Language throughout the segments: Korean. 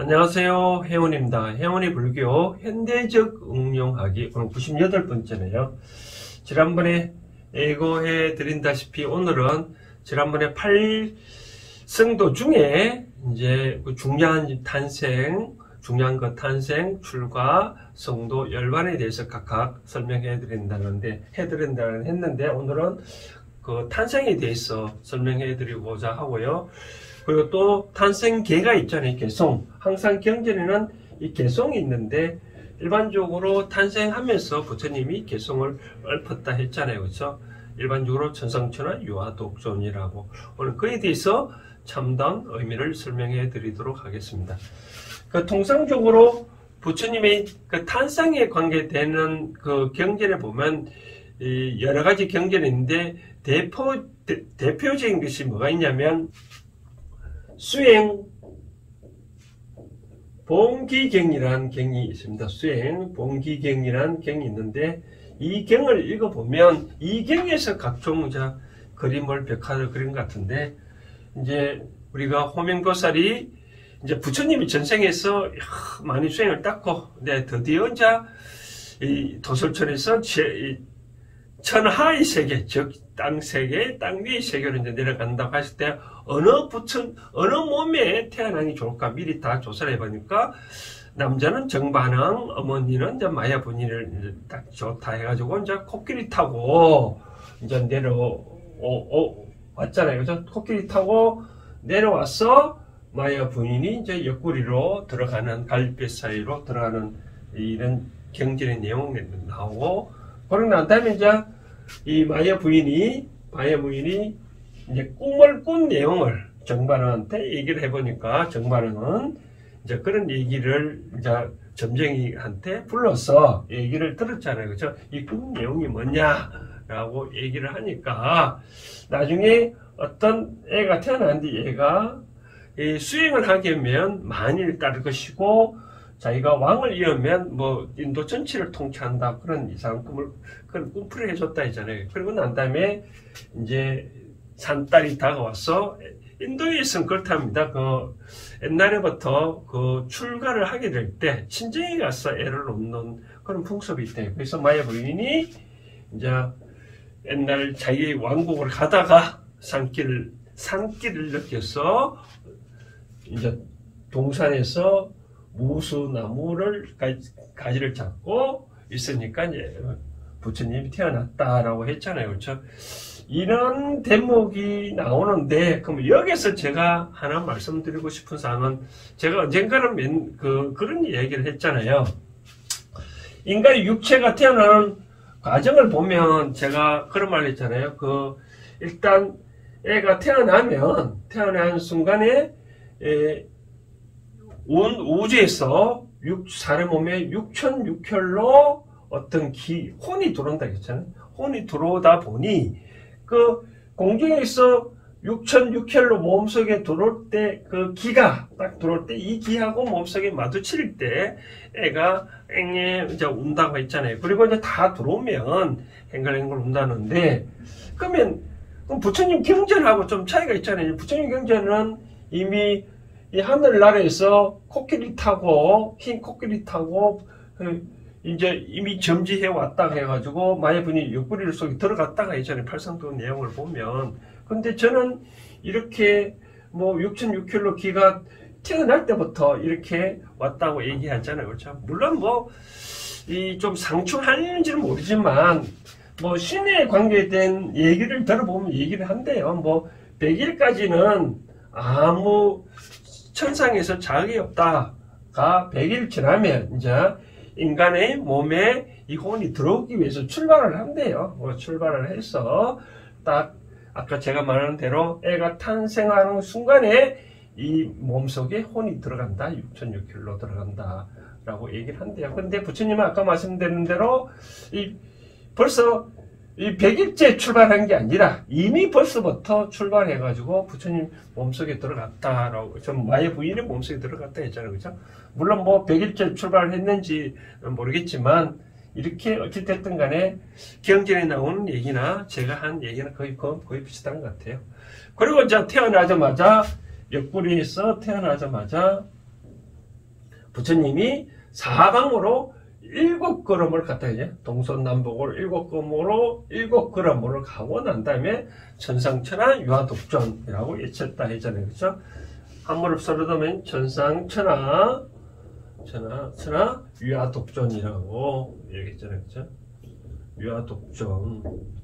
안녕하세요. 혜원입니다. 혜원의 불교 현대적 응용하기 오늘 98번째네요. 지난번에 예고해 드린다시피 오늘은 지난번에 8성도 중에 이제 중요한 탄생, 중요한 것 탄생, 출가, 성도, 열반에 대해서 각각 설명해 드린다는데 했는데 오늘은 그 탄생에 대해서 설명해 드리고자 하고요. 그리고 또 탄생계가 있잖아요. 개송. 항상 경전에는 이 개송이 있는데 일반적으로 탄생하면서 부처님이 개송을 읊었다 했잖아요. 그렇죠? 일반적으로 천상천하 유아독존이라고. 오늘 그에 대해서 참다운 의미를 설명해 드리도록 하겠습니다. 그 통상적으로 부처님의 그 탄생에 관계되는 그 경전에 보면 이 여러 가지 경전이 있는데 대표적인 것이 뭐가 있냐면 수행 봉기경이라는 경이 있습니다. 수행 봉기경이라는 경이 있는데 이 경을 읽어보면 이 경에서 각종 그림을 벽화를 그린 것 같은데 이제 우리가 호명보살이 이제 부처님이 전생에서 많이 수행을 닦고 드디어 이제 이 도솔천에서 천하의 세계, 즉 땅 세계, 땅 위의 세계로 이제 내려간다고 했을 때 어느 몸에 태어나기 좋을까 미리 다 조사를 해보니까 남자는 정반응, 어머니는 이제 마야 분이를 딱 좋다 해가지고 이제 코끼리 타고 이제 왔잖아요. 그죠? 코끼리 타고 내려와서 마야 부인이 이제 옆구리로 들어가는 갈빗 사이로 들어가는 이런 경전의 내용이 나오고 그러고 난 다음에 이제 이 마야 부인이 이제 꿈을 꾼 내용을 정반응한테 얘기를 해보니까 정반응은 이제 그런 얘기를 이제 점쟁이한테 불러서 얘기를 들었잖아요. 그죠? 이 꿈 내용이 뭐냐라고 얘기를 하니까 나중에 어떤 애가 태어났는데 얘가 이 수행을 하게 되면 만일 따를 것이고 자기가 왕을 이으면 뭐 인도 전체를 통치한다 그런 이상한 그런 꿈풀이를 해줬다 했잖아요. 그리고 난 다음에 이제 산딸이 다가와서 인도에서는 그렇답니다. 그 옛날에부터 그 출가를 하게 될 때 친정에 가서 애를 놓는 그런 풍습이 있대요. 그래서 마야 부인이 이제 옛날 자기 왕국을 가다가 산길을 느껴서 이제 동산에서 무수나무를 가지를 잡고 있으니까 이제 부처님이 태어났다라고 했잖아요. 그렇죠? 이런 대목이 나오는데 그럼 여기서 제가 하나 말씀드리고 싶은 사항은 제가 언젠가는 그런 얘기를 했잖아요. 인간의 육체가 태어나는 과정을 보면 제가 그런 말을 했잖아요. 일단 애가 태어난 순간에 우주에서 사람 몸에 6,600로 어떤 혼이 들어온다 했잖아요. 혼이 들어오다 보니 그 공중에서 6,600로 몸속에 들어올 때 그 기가 딱 들어올 때 이 기하고 몸속에 마주칠 때 애가 이제 운다고 했잖아요. 그리고 이제 다 들어오면 행글행글 운다는데 그럼 부처님 경전하고 좀 차이가 있잖아요. 부처님 경전은 이미 이 하늘나라에서 흰 코끼리 타고 이제 이미 점지해 왔다 해가지고 마야분이 옆구리 속에 들어갔다가 있잖아요. 팔상도 내용을 보면. 근데 저는 이렇게 뭐 6,600km 기가 태어날 때부터 이렇게 왔다고 얘기하잖아요. 그렇죠? 물론 좀 상충하는지는 모르지만 신에 관계된 얘기를 들어보면 얘기를 한대요. 100일까지는 아무 천상에서 자극이 없다가 100일 지나면 이제 인간의 몸에 이 혼이 들어오기 위해서 출발을 한대요. 출발을 해서 딱 아까 제가 말한 대로 애가 탄생하는 순간에 이 몸속에 혼이 들어간다. 6,600km 들어간다 라고 얘기를 한대요. 근데 부처님은 아까 말씀드린 대로 벌써 이 100일째 출발한 게 아니라 이미 벌써부터 출발해가지고 부처님 몸속에 들어갔다라고, 좀 마야 부인의 몸속에 들어갔다 했잖아요. 그죠? 물론 100일째 출발을 했는지 모르겠지만, 이렇게 어찌됐든 간에 경전에 나오는 얘기나 제가 한 얘기는 거의 비슷한 것 같아요. 그리고 이제 태어나자마자, 옆구리에서 태어나자마자 부처님이 사방으로 7걸음을 갔다 이제 동서남북으로 7걸음으로 가고 난 다음에 천상천하 유화독존이라고 외쳤다 했잖아요. 그렇죠? 한 무릎 서로도면 천상천하 유화독존이라고 얘기했잖아요. 그렇죠? 유화독존.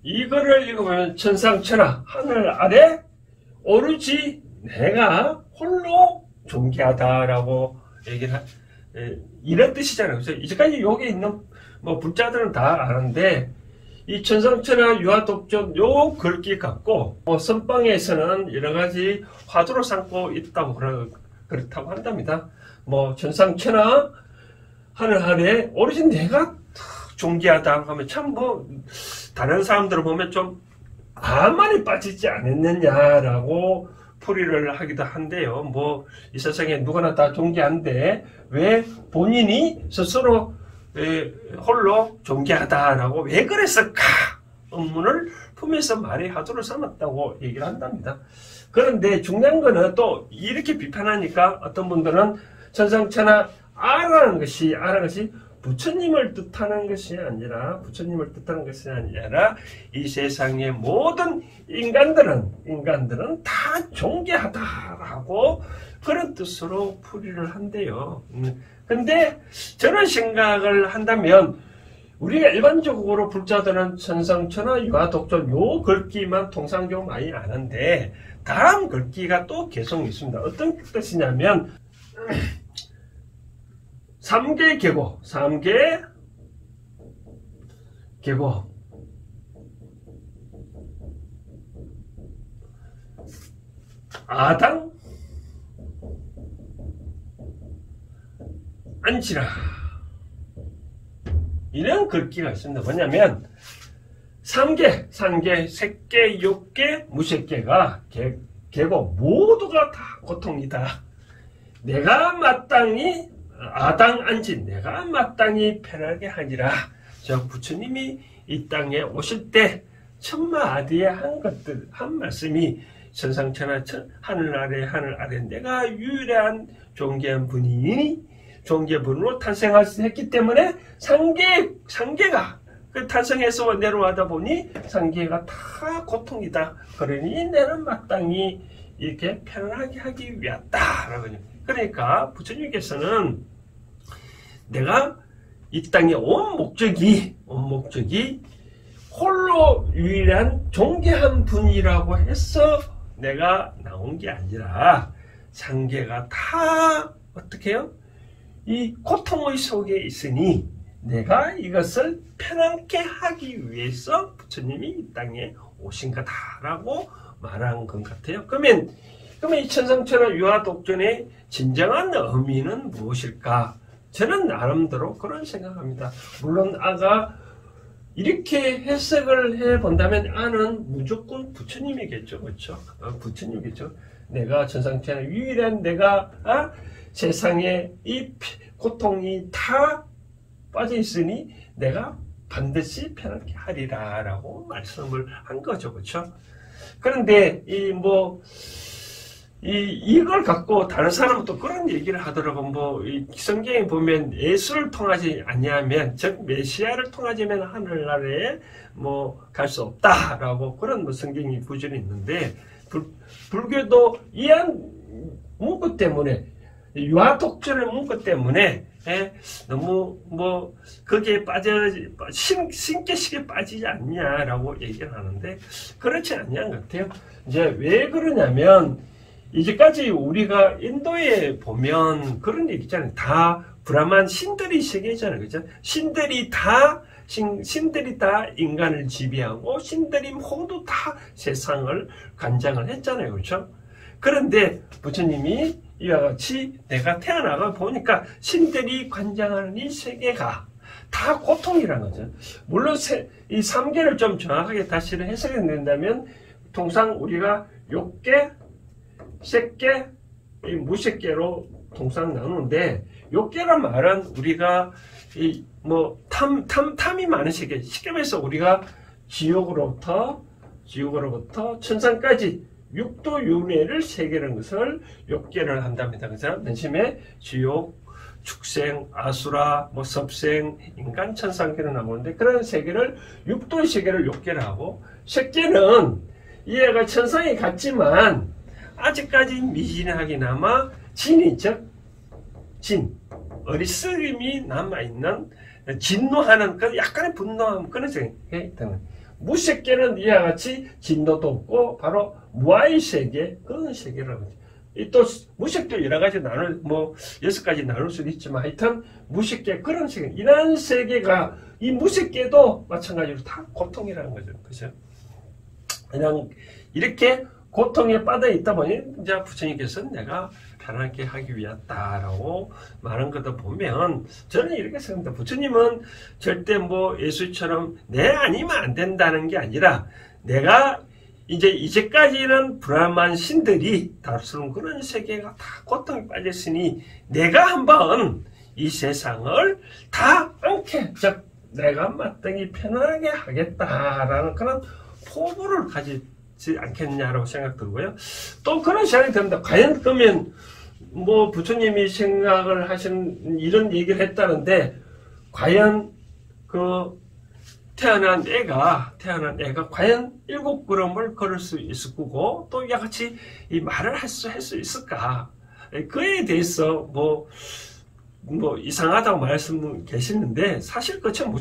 이거를 읽어보면 천상천하 하늘 아래 오로지 내가 홀로 존귀하다라고 얘기를 이런 뜻이잖아요. 그래서 이제까지 여기 있는 뭐 불자들은 다 아는데 이 천상천하 유화독존 요 글귀 갖고 뭐 선방에서는 여러 가지 화두로 삼고 있다고 그렇다고 한답니다. 뭐 천상천하 하늘 아래 오로지 내가 존귀하다 하면 참 뭐 다른 사람들을 보면 좀 아만이 빠지지 않았느냐라고 풀이를 하기도 한데요. 뭐 이 세상에 누구나 다 존귀한데 왜 본인이 스스로 홀로 존귀하다라고 왜 그랬을까 의문을 품에서 말의 화두를 삼았다고 얘기를 한답니다. 그런데 중요한 거는 또 이렇게 비판하니까 어떤 분들은 천상천하 아라는 것이 부처님을 뜻하는 것이 아니라 이 세상의 모든 인간들은 다 존귀하다라고 그런 뜻으로 풀이를 한대요. 근데 저런 생각을 한다면 우리가 일반적으로 불자들은 천상천하 유화독존 요 글귀만 통상적으로 많이 아는데 다음 글귀가 또 계속 있습니다. 어떤 뜻이냐면 3계 계고 아당 안지라 이런 글귀가 있습니다. 뭐냐면 3계, 색계, 욕계, 무색계가 계고 모두가 다 고통이다. 내가 마땅히 아당안진 내가 마땅히 편하게 하니라. 저 부처님이 이 땅에 오실 때 천마아디에 한 말씀이 천상천하 하늘 아래 내가 유일한 존귀한 분이 존귀분으로 탄생했기 때문에 상계가 그 탄생해서 내려와다 보니 상계가 다 고통이다. 그러니 내는 마땅히 이렇게 편안하게 하기 위하다라고. 그러니까 부처님께서는 내가 이 땅에 온 목적이 홀로 유일한 존귀한 분이라고 해서 내가 나온 게 아니라 상계가 다 어떻게 해요? 이 고통의 속에 있으니 내가 이것을 편안케 하기 위해서 부처님이 이 땅에 오신 거다라고 말한 것 같아요. 그러면 이 천상천하 유화독존의 진정한 의미는 무엇일까? 저는 나름대로 그런 생각합니다. 물론 아가 이렇게 해석을 해본다면 아는 무조건 부처님이겠죠. 그렇죠? 부처님이겠죠. 내가 천상천하 유일한 내가 세상에 이 고통이 다 빠져있으니 내가 반드시 편하게 하리라 라고 말씀을 한 거죠. 그렇죠? 그런데 이걸 갖고 다른 사람은 또 그런 얘기를 하더라고. 이 성경에 보면 예수를 통하지 아니하면, 즉 메시아를 통하지면 하늘나라에 갈 수 없다라고 그런 성경이 구절이 있는데, 불교도 이한 문구 때문에, 유화독존의 문구 때문에 너무 거기에 신께식에 빠지지 않냐라고 얘기를 하는데 그렇지 않냐는 것 같아요. 이제 왜 그러냐면 이제까지 우리가 인도에 보면 그런 얘기 있잖아요. 다 브라만 신들이 세계잖아요. 그죠? 신들이 다 인간을 지배하고 신들이 모두 다 세상을 관장을 했잖아요. 그렇죠? 그런데 부처님이 이와 같이 내가 태어나가 보니까 신들이 관장하는 이 세계가 다 고통이라는 거죠. 물론 이 3계를 좀 정확하게 다시 해석해 낸다면 통상 우리가 욕계, 색계, 무색계로 통상 나누는데 욕계란 말은 우리가 탐이 많은 세계, 쉽게 말해서 우리가 지옥으로부터 지옥으로부터 천상까지 육도 윤회를 세계라는 것을 욕계를 한답니다. 그래서 맨 처음에 지옥, 축생, 아수라, 뭐 섭생, 인간, 천상계를 나오는데 그런 세계를 육도의 세계를 욕계를 하고 색계는 이해가 천상에 갔지만 아직까지 미진하게나마 진이 즉 진, 어리석음이 남아있는 진노하는 그 약간의 분노함 그런 세계에 있다는 무색계는 이와 같이 진노도 없고 바로 무아의 세계 그런 세계라고 하죠. 또 무색도 여러 가지 뭐 6가지 나눌 수도 있지만 하여튼 무색계 그런 세계 이런 세계가 이 무색계도 마찬가지로 다 고통이라는 거죠. 그죠? 그냥 이렇게 고통에 빠져 있다 보니 이제 부처님께서는 내가 편하게 하기 위하다라고 말한 것도 보면 저는 이렇게 생각합니다. 부처님은 절대 뭐 예수처럼 내 아니면 안 된다는 게 아니라 내가 이제까지는 브라만 신들이 다루는 그런 세계가 다 고통에 빠졌으니 내가 한번 이 세상을 다 않게 즉 내가 마땅히 편하게 하겠다라는 그런 포부를 가지지 않겠냐라고 생각 들고요. 또 그런 생각이 듭니다. 과연 그러면 뭐 부처님이 생각을 하신 이런 얘기를 했다는데 과연 그 태어난 애가 과연 7걸음을 걸을 수 있을 거고 또 이같이 이 말을 할 수 있을까? 그에 대해서 뭐 이상하다고 말씀 계시는데 사실 그처럼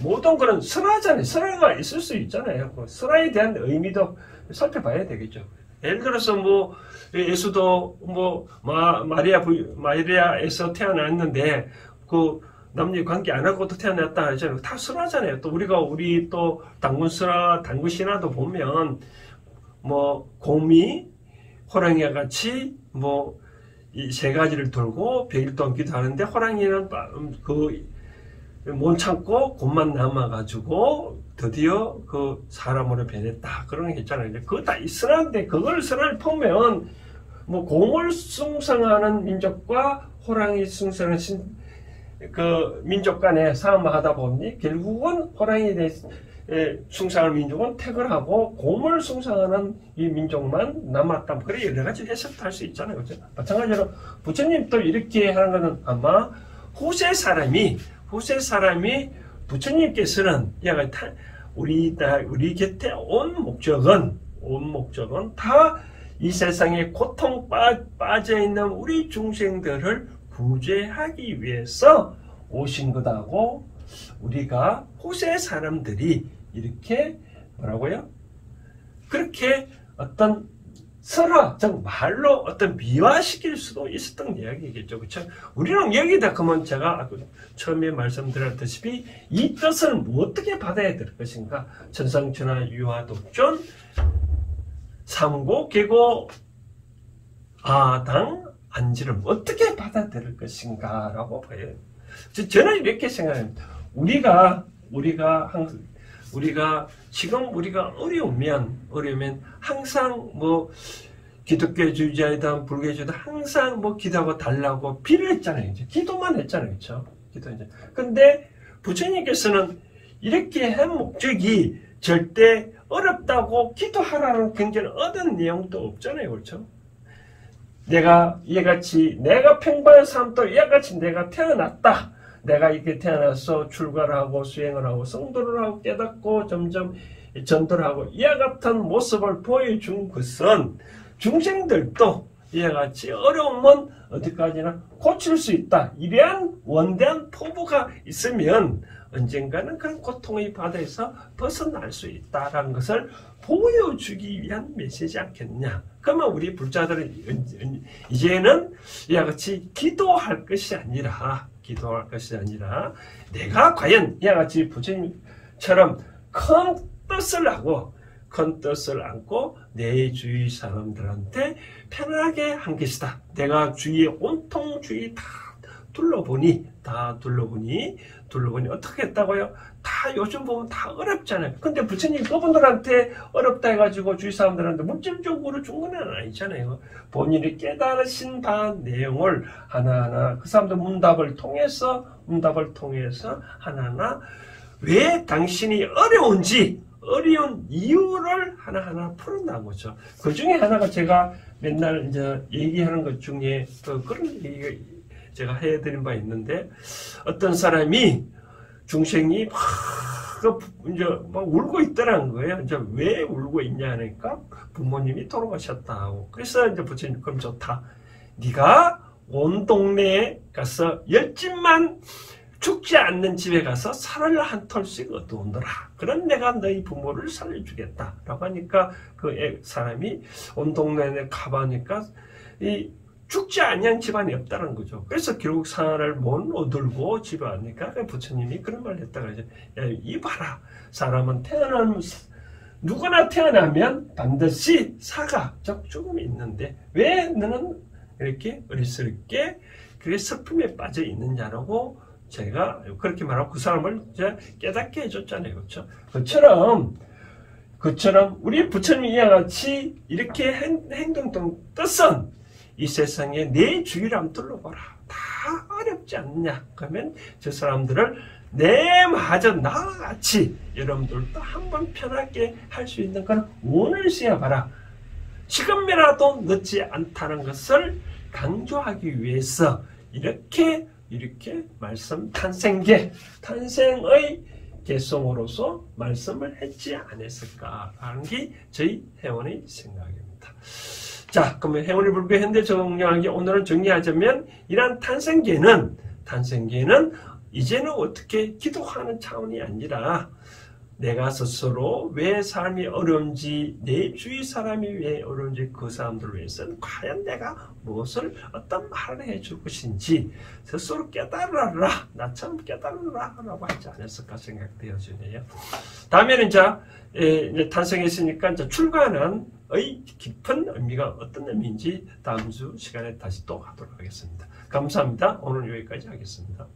모든 그런 설화잖아요. 설화가 있을 수 있잖아요. 설화에 대한 의미도 살펴봐야 되겠죠. 예를 들어서 뭐 예수도 뭐 마리아에서 태어났는데 그 남녀 관계 안 하고도 태어났다 하잖아요. 다 설화잖아요. 또 우리 또 당군 신화도 보면 뭐 곰이 호랑이와 같이 뭐 이 3가지를 돌고 100일 동안 기도하는데 호랑이는 못 참고 곰만 남아가지고 드디어 그 사람으로 변했다. 그런 게 있잖아요. 그거 다 있으란데 그걸 설화를 보면 뭐 곰을 숭상하는 민족과 호랑이 숭상하는 그 민족 간에 싸움을 하다 보니 결국은 호랑이에 대해 숭상하는 민족은 퇴근하고 곰을 숭상하는 이 민족만 남았다. 그래 여러 가지 해석도 할 수 있잖아요. 그렇죠? 마찬가지로 부처님도 이렇게 하는 것은 아마 후세 사람이 부처님께서는 우리 곁에 온 목적은 다 이 세상에 고통 빠져 있는 우리 중생들을 구제하기 위해서 오신 거다고 우리가 후세 사람들이 이렇게 뭐라고요? 그렇게 어떤 설화, 즉 말로 어떤 미화시킬 수도 있었던 이야기겠죠. 그렇죠? 우리는 여기다 그러면 제가 처음에 말씀드렸다시피 이 뜻을 어떻게 받아야 될 것인가? 천상천하 유화독존 삼고 계고 아당 안지를 어떻게 받아들일 것인가 라고 봐요. 저는 이렇게 생각합니다. 우리가 지금 우리가 어려우면 항상 뭐 기독교주의자이든 불교주의자이든 항상 뭐 기도하고 달라고 빌었잖아요. 이제 기도만 했잖아요. 그렇죠? 근데 부처님께서는 이렇게 한 목적이 절대 어렵다고 기도하라는 굉장히 얻은 내용도 없잖아요. 그렇죠? 내가 평범한 사람도 이같이 내가 태어났다. 내가 이렇게 태어나서 출가를 하고 수행을 하고 성도를 하고 깨닫고 점점 전도를 하고 이와 같은 모습을 보여준 것은 중생들도 이와 같이 어려움은 어디까지나 고칠 수 있다. 이러한 원대한 포부가 있으면 언젠가는 그런 고통의 바다에서 벗어날 수 있다는 것을 보여주기 위한 메시지 않겠냐. 그러면 우리 불자들은 이제는 이와 같이 기도할 것이 아니라 내가 과연 이와 같이 부처님처럼 큰 뜻을 안고 내 주위 사람들한테 편하게 한 것이다. 내가 주위에 온통 주위 다 둘러보니 어떻게 했다고요? 다 요즘 보면 다 어렵잖아요. 근데 부처님 그분들한테 어렵다 해가지고 주위 사람들한테 물질적으로 준 건 아니잖아요. 본인이 깨달으신 바 내용을 하나하나 그 사람들 문답을 통해서 하나하나 왜 당신이 어려운 이유를 하나하나 풀어나간 거죠. 그 중에 하나가 제가 맨날 이제 얘기하는 것 중에 그런 얘기가 제가 해드린 바 있는데, 어떤 사람이 중생이 이제 막 울고 있더라는 거예요. 이제 왜 울고 있냐 하니까 부모님이 돌아가셨다고. 그래서 이제 부처님, 그럼 좋다. 네가 온 동네에 가서 10집만 죽지 않는 집에 가서 살을 한 톨씩 얻어오너라. 그럼 내가 너희 부모를 살려주겠다. 라고 하니까 그 사람이 온 동네에 가보니까 죽지 않는 집안이 없다는 거죠. 그래서 결국 살을 못 얻을고 집에 왔으니까 부처님이 그런 말을 했다고 하죠. 야, 이봐라. 사람은 누구나 태어나면 반드시 사가적 죽음이 있는데 왜 너는 이렇게 어리석게 그게 슬픔에 빠져 있느냐라고 제가 그렇게 말하고 그 사람을 이제 깨닫게 해줬잖아요. 그렇죠? 그처럼 우리 부처님이 이와 같이 이렇게 행동던 뜻은 이 세상에 내 주위를 한번 둘러봐라. 다 어렵지 않냐? 그러면 저 사람들을 내마저 나와 같이 여러분들도 한번 편하게 할 수 있는 그런 운을 씌워봐라. 지금이라도 늦지 않다는 것을 강조하기 위해서 이렇게 말씀 탄생의 개성으로서 말씀을 했지 않았을까라는 게 저희 회원의 생각입니다. 자, 그러면 회원의 불교 현대 정리하기 오늘은 정리하자면 이러한 탄생계는 이제는 어떻게 기도하는 차원이 아니라 내가 스스로 왜 삶이 어려운지, 내 주위 사람이 왜 어려운지 그 사람들을 위해서는 과연 내가 무엇을 어떤 말을 해줄 것인지 스스로 깨달으라, 나처럼 깨달으라 라고 하지 않았을까 생각되어지네요. 다음에는 이제 탄생했으니까 이제 출가는 깊은 의미가 어떤 의미인지 다음 주 시간에 다시 또 하도록 하겠습니다. 감사합니다. 오늘 여기까지 하겠습니다.